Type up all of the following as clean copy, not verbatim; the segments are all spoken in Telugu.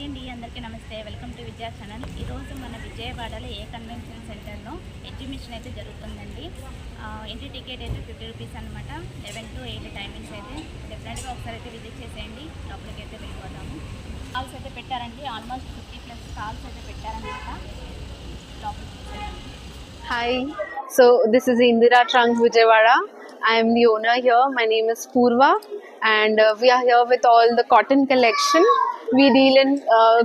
అండి, అందరికీ నమస్తే. వెల్కమ్ టు విద్యా ఛానల్. ఈరోజు మన విజయవాడలో ఏ కన్వెన్షన్ సెంటర్లో ఎగ్జిబిషన్ అయితే జరుగుతుందండి. ఎంట్రీ టికెట్ అయితే 50 రూపీస్ అనమాట. 11 to 8 టైమింగ్స్ అయితే డెఫినెట్గా ఒకసారి అయితే విజిట్ చేసేయండి. లోపలికి అయితే వెళ్ళిపోతాము. స్టాల్స్ అయితే పెట్టారండి, ఆల్మోస్ట్ 50+ స్టాల్స్ అయితే పెట్టారనమాట. లోపలికి Hi, so this is Indira Trunk Vijayawada. I am the owner here. My name is Purva, and we are here with all the cotton collection. We deal in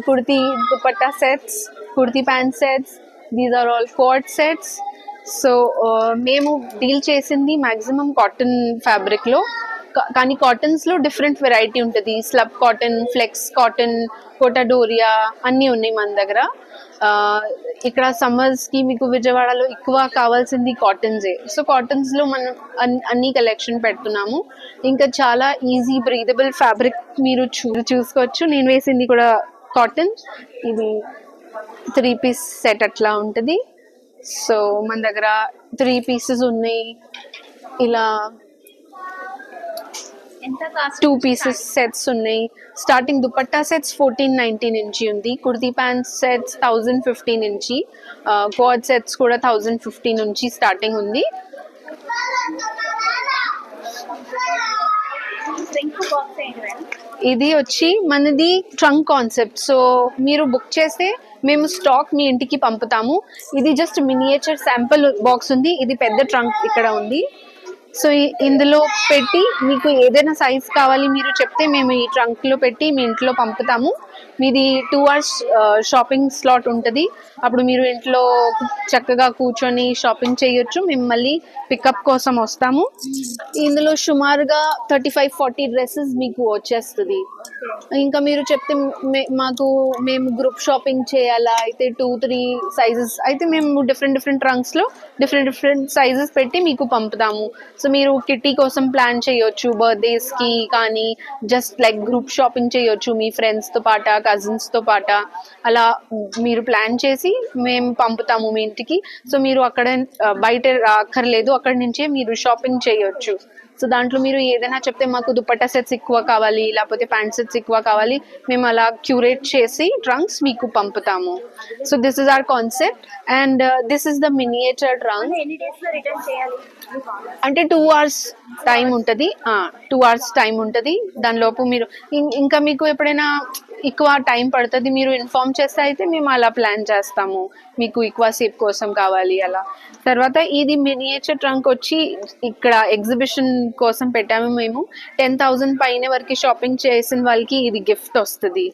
kurti dupatta sets, kurti pant sets. These are all cord sets. So మేము డీల్ చేసింది maximum cotton fabric లో, కానీ కాటన్స్ లో డిఫరెంట్ వెరైటీ ఉంటుంది. Slub cotton, flex cotton, Kota Doria అన్నీ ఉన్నాయి మన దగ్గర. ఇక్కడ సమ్మర్స్ కి మీకు విజయవాడలో ఎక్కువ కావాల్సింది కాటన్సే. సో కాటన్స్ లో మనం అన్ని కలెక్షన్ పెడుతున్నాము. ఇంకా చాలా ఈజీ బ్రీదబుల్ ఫ్యాబ్రిక్ మీరు చూసుకోవచ్చు. నేను వేసింది కూడా కాటన్. ఇది 3 పీస్ సెట్ అట్లా ఉంటుంది. సో మన దగ్గర 3 పీసెస్ ఉన్నాయి. ఇలా 2 పీసెస్ సెట్స్ ఉన్నాయి. స్టార్టింగ్ దుపట్టా సెట్స్ 1490 నుంచి ఉంది. కుర్తీ ప్యాంట్ సెట్స్ 1015 నుంచి, కోడ్ సెట్స్ కూడా 1050 నుంచి స్టార్టింగ్ ఉంది. ఇది వచ్చి మనది ట్రంక్ కాన్సెప్ట్. సో మీరు బుక్ చేస్తే మేము స్టాక్ మీ ఇంటికి పంపుతాము. ఇది జస్ట్ మినియేచర్ శాంపుల్ బాక్స్ ఉంది. ఇది పెద్ద ట్రంక్ ఇక్కడ ఉంది. సో ఇందులో పెట్టి మీకు ఏదైనా సైజ్ కావాలి మీరు చెప్తే మేము ఈ ట్రంక్ లో పెట్టి మీ ఇంట్లో పంపుతాము. మీది 2 hours షాపింగ్ స్లాట్ ఉంటుంది. అప్పుడు మీరు ఇంట్లో చక్కగా కూర్చొని షాపింగ్ చేయొచ్చు. మేము మళ్ళీ పికప్ కోసం వస్తాము. ఇందులో సుమారుగా 35-40 డ్రెస్సెస్ మీకు వచ్చేస్తుంది. ఇంకా మీరు చెప్తే మేము గ్రూప్ షాపింగ్ చేయాలా అయితే 2-3 సైజెస్ అయితే మేము డిఫరెంట్ ట్రంక్స్ లో డిఫరెంట్ సైజెస్ పెట్టి మీకు పంపుతాము. సో మీరు కిట్టి కోసం ప్లాన్ చేయొచ్చు, బర్త్డేస్ కి కానీ జస్ట్ లైక్ గ్రూప్ షాపింగ్ చేయొచ్చు మీ ఫ్రెండ్స్ తో పాట, కజిన్స్ తో పాట. అలా మీరు ప్లాన్ చేసి మేము పంపుతాము మీ ఇంటికి. సో మీరు అక్కడ బయట అక్కర్లేదు, అక్కడి నుంచే మీరు షాపింగ్ చేయొచ్చు. సో దాంట్లో మీరు ఏదైనా చెప్తే మాకు దుపట్టా సెట్స్ ఎక్కువ కావాలి, లేకపోతే ప్యాంట్ సెట్స్ ఎక్కువ కావాలి, మేము అలా క్యూరేట్ చేసి ట్రంక్స్ మీకు పంపుతాము. So this is our concept and this is the miniature trunk. అంటే 2 hours టైం ఉంటుంది. 2 hours టైం ఉంటుంది. దానిలోపు మీరు ఇంకా మీకు ఎప్పుడైనా ఎక్కువ టైం పడుతుంది మీరు ఇన్ఫార్మ్ చేస్తే అయితే మేము అలా ప్లాన్ చేస్తాము. మీకు ఎక్కువ సేపు కోసం కావాలి అలా. తర్వాత ఇది మినియేచర్ ట్రంక్ వచ్చి ఇక్కడ ఎగ్జిబిషన్ కోసం పెట్టాము మేము. 10,000 పైన వరకు షాపింగ్ చేసిన వాళ్ళకి ఇది గిఫ్ట్ వస్తుంది.